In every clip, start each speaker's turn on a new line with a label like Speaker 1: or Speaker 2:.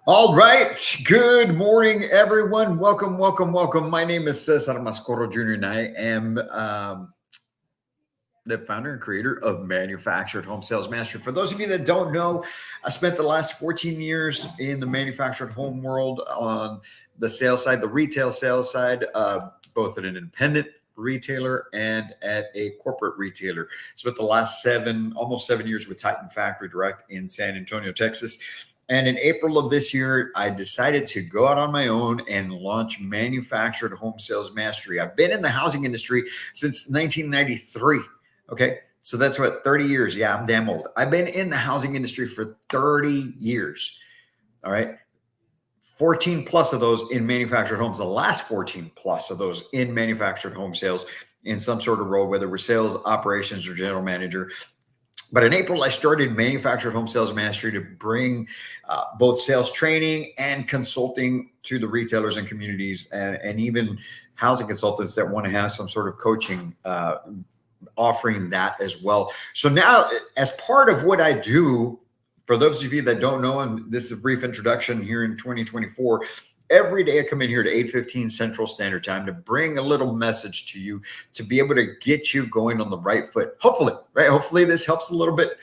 Speaker 1: All right. Good morning, everyone. Welcome, welcome, welcome. My name is Cesar Mascoro Jr., and I am the founder and creator of Manufactured Home Sales Mastery. For those of you that don't know, I spent the last 14 years in the manufactured home world on the sales side, the retail sales side, both at an independent retailer and at a corporate retailer. Spent the last almost 7 years with Titan Factory Direct in San Antonio, Texas. And in April of this year, I decided to go out on my own and launch Manufactured Home Sales Mastery. I've been in the housing industry since 1993. Okay. So that's what, 30 years. Yeah, I'm damn old. I've been in the housing industry for 30 years. All right. 14 plus of those in manufactured homes, the last 14 plus of those in manufactured home sales in some sort of role, whether we're sales, operations, or general manager. But in April, I started Manufactured Home Sales Mastery to bring both sales training and consulting to the retailers and communities, and even housing consultants that want to have some sort of coaching offering that as well. So now, as part of what I do, for those of you that don't know, and this is a brief introduction here in 2024, every day I come in here to 8:15 Central Standard Time to bring a little message to you to be able to get you going on the right foot. Hopefully, right? Hopefully this helps a little bit.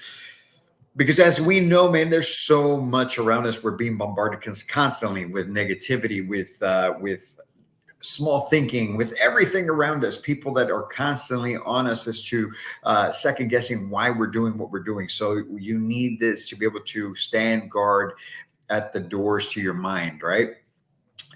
Speaker 1: Because as we know, man, there's so much around us. We're being bombarded constantly with negativity, with small thinking, with everything around us, people that are constantly on us as to second guessing why we're doing what we're doing. So you need this to be able to stand guard at the doors to your mind, right?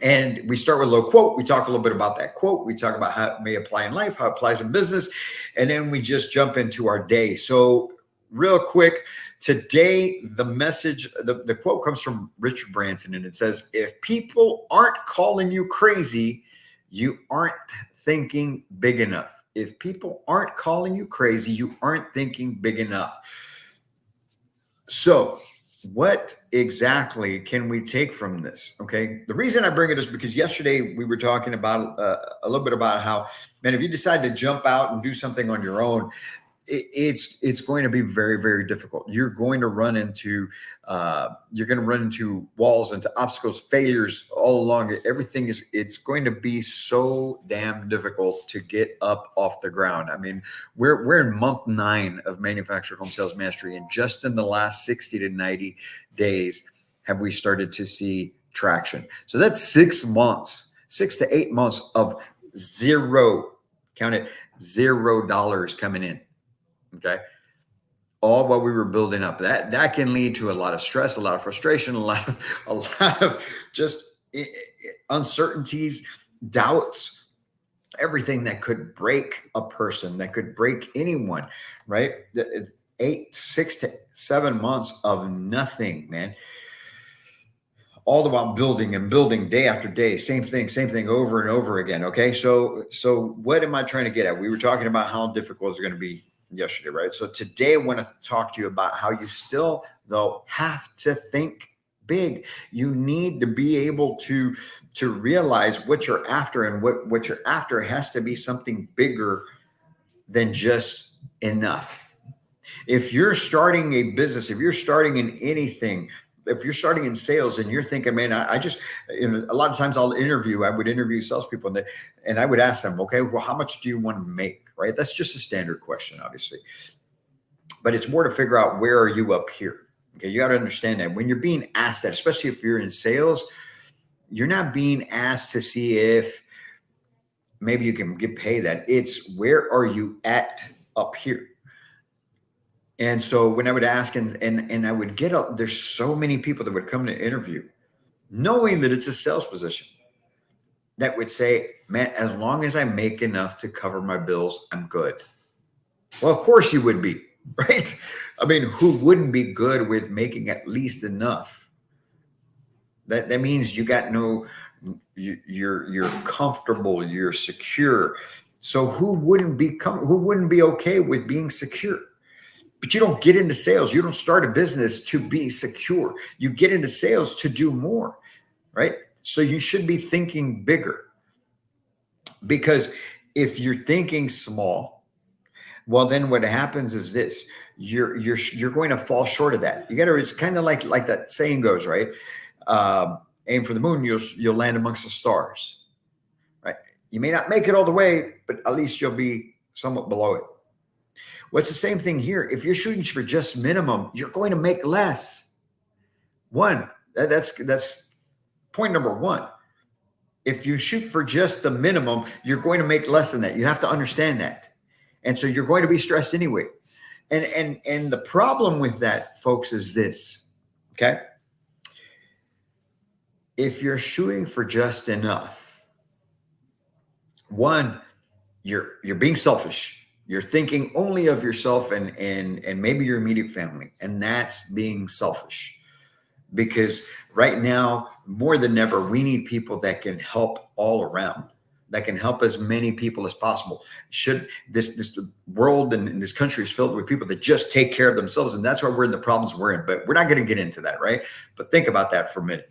Speaker 1: And we start with a little quote. We talk a little bit about that quote. We talk about how it may apply in life, how it applies in business. And then we just jump into our day. So real quick, today, the message, the quote comes from Richard Branson, and it says, if people aren't calling you crazy, you aren't thinking big enough. If people aren't calling you crazy, you aren't thinking big enough. So what exactly can we take from this? Okay. The reason I bring it is because yesterday we were talking about a little bit about how, man, if you decide to jump out and do something on your own, it's going to be very, very difficult. You're going to run into walls, into obstacles, failures all along. It's going to be so damn difficult to get up off the ground. I mean, we're in month 9 of Manufactured Home Sales Mastery, and just in the last 60 to 90 days have we started to see traction. So that's 6 months, 6 to 8 months of zero, count it, $0 coming in. Okay. All while we were building up. That can lead to a lot of stress, a lot of frustration, a lot of just uncertainties, doubts, everything that could break a person, that could break anyone, right? 6 to 7 months of nothing, man. All the while building and building day after day, same thing over and over again. Okay. So what am I trying to get at? We were talking about how difficult it's going to be yesterday, right? So today I want to talk to you about how you still, though, have to think big. You need to be able to realize what you're after, and what you're after has to be something bigger than just enough. If you're starting a business, if you're starting in anything, if you're starting in sales and you're thinking, man, I just, a lot of times I would interview salespeople, and I would ask them, okay, well, how much do you want to make? Right? That's just a standard question, obviously. But it's more to figure out, where are you up here? Okay. You got to understand that when you're being asked that, especially if you're in sales, you're not being asked to see if maybe you can get paid that. It's, where are you at up here? And so when I would ask, and I would get up, there's so many people that would come to interview knowing that it's a sales position, that would say, man, as long as I make enough to cover my bills, I'm good. Well, of course you would be, right? I mean, who wouldn't be good with making at least enough? That means you got you're comfortable, you're secure. So who wouldn't be okay with being secure? But you don't get into sales. You don't start a business to be secure. You get into sales to do more, right? So you should be thinking bigger, because if you're thinking small, well, then what happens is this: you're going to fall short of that. It's kind of like that saying goes, right? Aim for the moon, you'll land amongst the stars, right? You may not make it all the way, but at least you'll be somewhat below it. Well, it's the same thing here. If you're shooting for just minimum, you're going to make less. That's point number one. If you shoot for just the minimum, you're going to make less than that. You have to understand that. And so you're going to be stressed anyway. And the problem with that, folks, is this, okay? If you're shooting for just enough, one, you're being selfish. You're thinking only of yourself and maybe your immediate family, and that's being selfish. Because right now, more than ever, we need people that can help all around, that can help as many people as possible. Should this world and this country is filled with people that just take care of themselves, and that's why we're in the problems we're in. But we're not going to get into that, right? But think about that for a minute.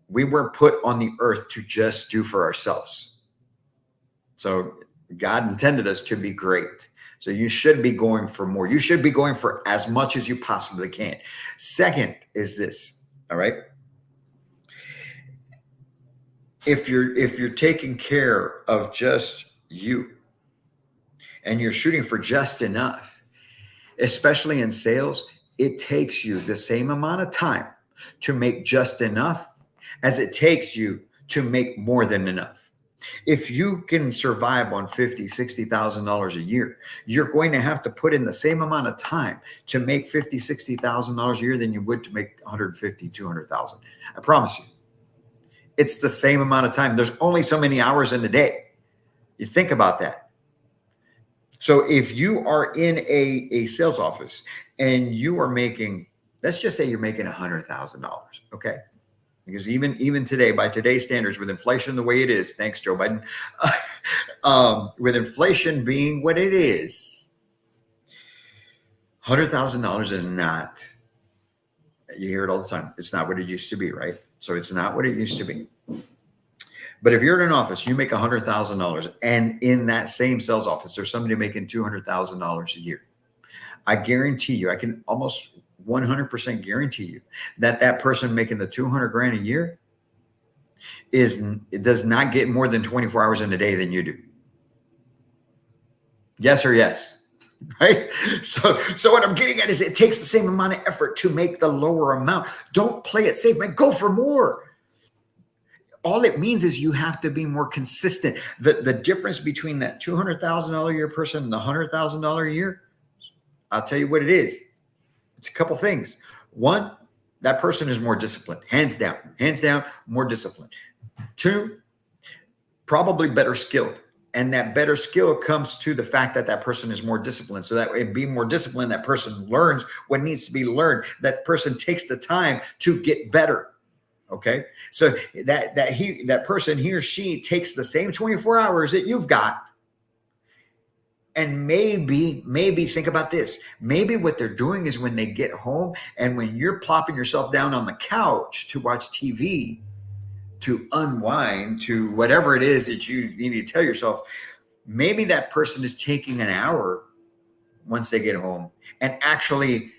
Speaker 1: We weren't put on the earth to just do for ourselves. So God intended us to be great. So you should be going for more. You should be going for as much as you possibly can. Second is this, all right? If you're taking care of just you and you're shooting for just enough, especially in sales, it takes you the same amount of time to make just enough as it takes you to make more than enough. If you can survive on $50,000, $60,000 a year, you're going to have to put in the same amount of time to make $50,000, $60,000 a year than you would to make $150,000, $200,000. I promise you, it's the same amount of time. There's only so many hours in the day. You think about that. So if you are in a sales office and you are making, let's just say you're making $100,000, okay? Because even today, by today's standards, with inflation the way it is, thanks, Joe Biden, with inflation being what it is, $100,000 is not, you hear it all the time, it's not what it used to be, right? So it's not what it used to be. But if you're in an office, you make $100,000, and in that same sales office, there's somebody making $200,000 a year. I guarantee you, I can almost 100% guarantee you that person making the 200 grand a year does not get more than 24 hours in a day than you do. Yes or yes, right? So what I'm getting at is it takes the same amount of effort to make the lower amount. Don't play it safe, man. Go for more. All it means is you have to be more consistent. The difference between that $200,000 a year person and the $100,000 a year, I'll tell you what it is. It's a couple things. One, that person is more disciplined, hands down, more disciplined. Two, probably better skilled. And that better skill comes to the fact that that person is more disciplined. So that in being more disciplined, that person learns what needs to be learned. That person takes the time to get better. Okay. So that person, he or she, takes the same 24 hours that you've got. And maybe think about this. Maybe what they're doing is when they get home and when you're plopping yourself down on the couch to watch TV, to unwind, to whatever it is that you need to tell yourself, maybe that person is taking an hour once they get home and actually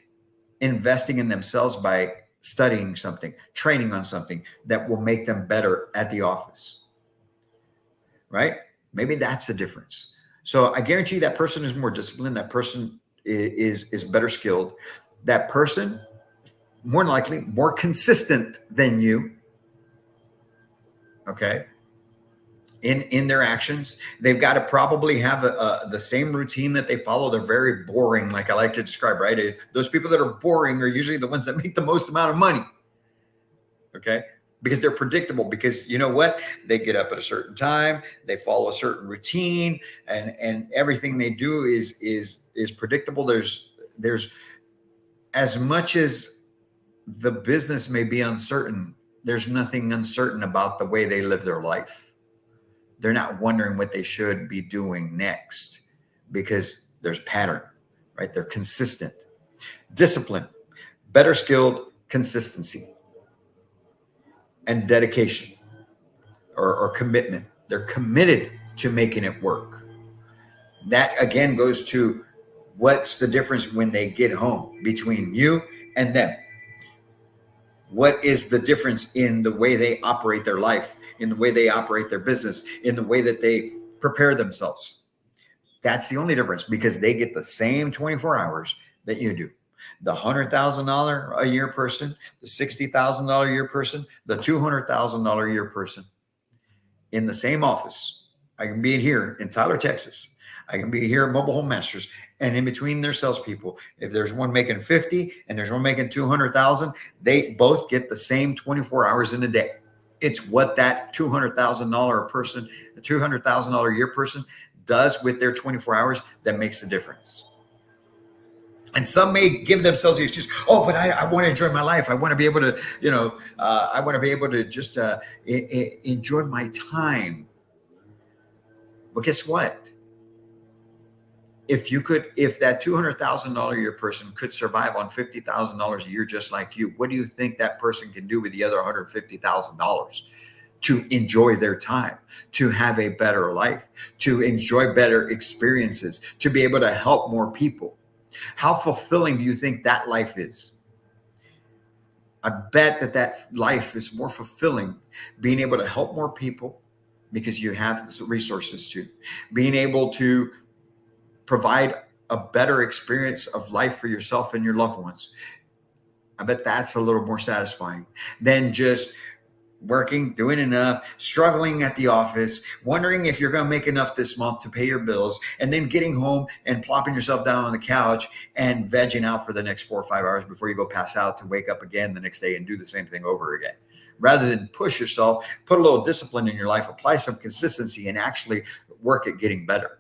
Speaker 1: investing in themselves by studying something, training on something that will make them better at the office, right? Maybe that's the difference. So I guarantee that person is more disciplined. That person is better skilled. That person, more than likely, more consistent than you. Okay. In their actions, they've got to probably have the same routine that they follow. They're very boring, like I like to describe, right? Those people that are boring are usually the ones that make the most amount of money. Okay. Because they're predictable, because you know what? They get up at a certain time, they follow a certain routine, and everything they do is predictable. There's as much as the business may be uncertain, there's nothing uncertain about the way they live their life. They're not wondering what they should be doing next because there's pattern, right? They're consistent. Discipline, better skilled, consistency, and dedication or commitment. They're committed to making it work. That again goes to what's the difference when they get home between you and them. What is the difference in the way they operate their life, in the way they operate their business, in the way that they prepare themselves? That's the only difference, because they get the same 24 hours that you do. The $100,000 a year person, the $60,000 a year person, the $200,000 a year person in the same office. I can be in here in Tyler, Texas. I can be here at Mobile Home Masters, and in between their salespeople, if there's one making 50 and there's one making 200,000, they both get the same 24 hours in a day. It's what that $200,000 a person, the $200,000 a year person does with their 24 hours that makes the difference. And some may give themselves the excuse, oh, but I want to enjoy my life. I want to be able to, I want to be able to just enjoy my time. But guess what? If that $200,000 a year person could survive on $50,000 a year just like you, what do you think that person can do with the other $150,000 to enjoy their time, to have a better life, to enjoy better experiences, to be able to help more people? How fulfilling do you think that life is? I bet that life is more fulfilling being able to help more people because you have the resources to, being able to provide a better experience of life for yourself and your loved ones. I bet that's a little more satisfying than just working, doing enough, struggling at the office, wondering if you're going to make enough this month to pay your bills, and then getting home and plopping yourself down on the couch and vegging out for the next 4 or 5 hours before you go pass out to wake up again the next day and do the same thing over again. Rather than push yourself, put a little discipline in your life, apply some consistency, and actually work at getting better.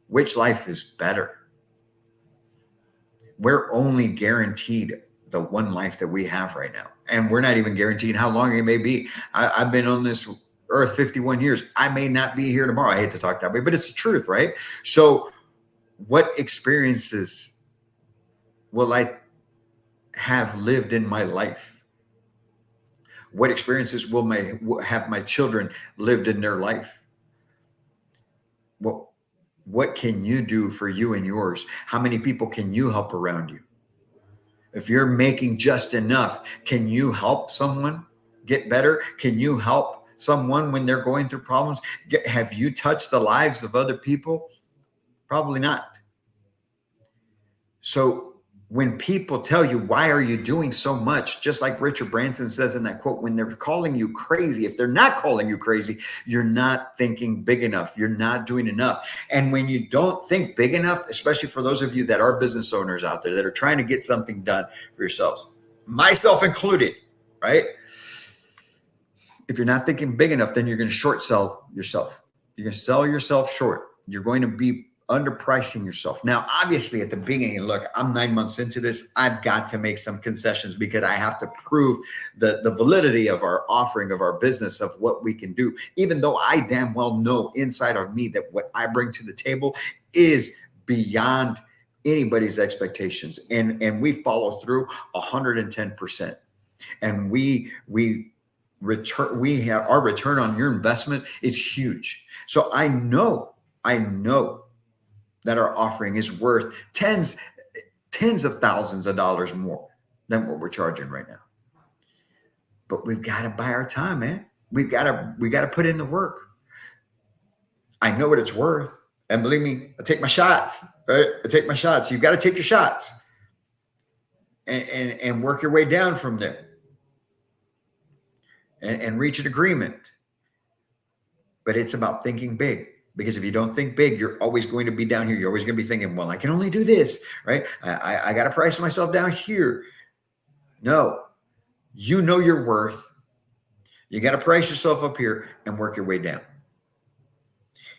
Speaker 1: Which life is better? We're only guaranteed the one life that we have right now. And we're not even guaranteed how long it may be. I've been on this earth 51 years. I may not be here tomorrow. I hate to talk that way, but it's the truth, right? So what experiences will I have lived in my life? What experiences will have my children lived in their life? What can you do for you and yours? How many people can you help around you? If you're making just enough, can you help someone get better? Can you help someone when they're going through problems? Have you touched the lives of other people? Probably not. So when people tell you, why are you doing so much? Just like Richard Branson says in that quote, when they're calling you crazy, if they're not calling you crazy, you're not thinking big enough. You're not doing enough. And when you don't think big enough, especially for those of you that are business owners out there that are trying to get something done for yourselves, myself included, right? If you're not thinking big enough, then you're going to short sell yourself. You're going to sell yourself short. You're going to be underpricing yourself. Now, obviously at the beginning, look, I'm 9 months into this. I've got to make some concessions because I have to prove the validity of our offering, of our business, of what we can do, even though I damn well know inside of me that what I bring to the table is beyond anybody's expectations. And we follow through 110%. And our return on your investment is huge. So I know that our offering is worth tens of thousands of dollars more than what we're charging right now. But we've got to buy our time, man. We got to put in the work. I know what it's worth. And believe me, I take my shots, right? I take my shots. You've got to take your shots and work your way down from there and reach an agreement. But it's about thinking big. Because if you don't think big, you're always going to be down here. You're always going to be thinking, well, I can only do this, right? I got to price myself down here. No, you know your worth. You got to price yourself up here and work your way down.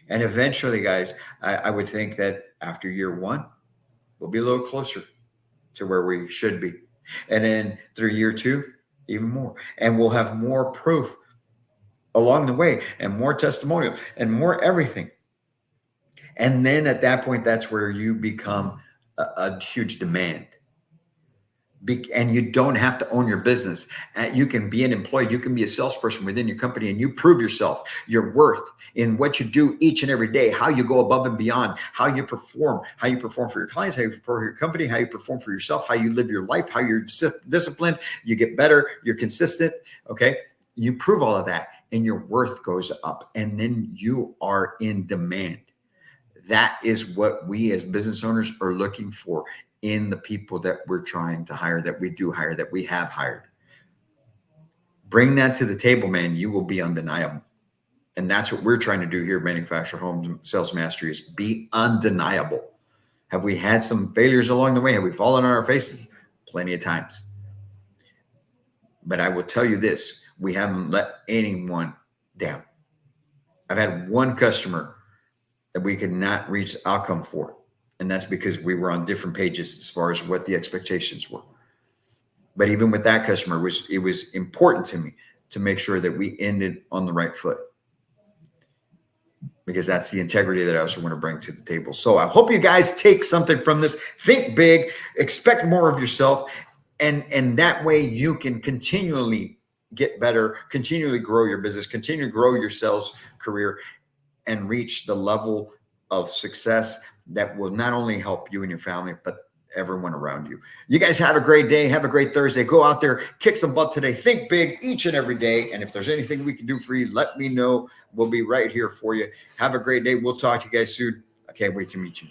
Speaker 1: And eventually, guys, I would think that after year one, we'll be a little closer to where we should be. And then through year two, even more. And we'll have more proof along the way and more testimonial and more everything. And then at that point, that's where you become a huge demand. And you don't have to own your business. You can be an employee. You can be a salesperson within your company, and you prove yourself, your worth in what you do each and every day, how you go above and beyond, how you perform for your clients, how you perform for your company, how you perform for yourself, how you live your life, how you're disciplined, you get better, you're consistent. Okay. You prove all of that and your worth goes up, and then you are in demand. That is what we as business owners are looking for in the people that we're trying to hire, that we do hire, that we have hired. Bring that to the table, man. You will be undeniable. And that's what we're trying to do here at Manufactured Home Sales Mastery, is be undeniable. Have we had some failures along the way? Have we fallen on our faces? Plenty of times. But I will tell you this, we haven't let anyone down. I've had one customer that we could not reach the outcome for, and that's because we were on different pages as far as what the expectations were. But even with that customer, it was important to me to make sure that we ended on the right foot, because that's the integrity that I also want to bring to the table. So I hope you guys take something from this. Think big, expect more of yourself, and that way you can continually get better, continually grow your business, continue to grow your sales career, and reach the level of success that will not only help you and your family, but everyone around you. You guys have a great day. Have a great Thursday. Go out there, kick some butt today. Think big each and every day. And if there's anything we can do for you, let me know. We'll be right here for you. Have a great day. We'll talk to you guys soon. I can't wait to meet you.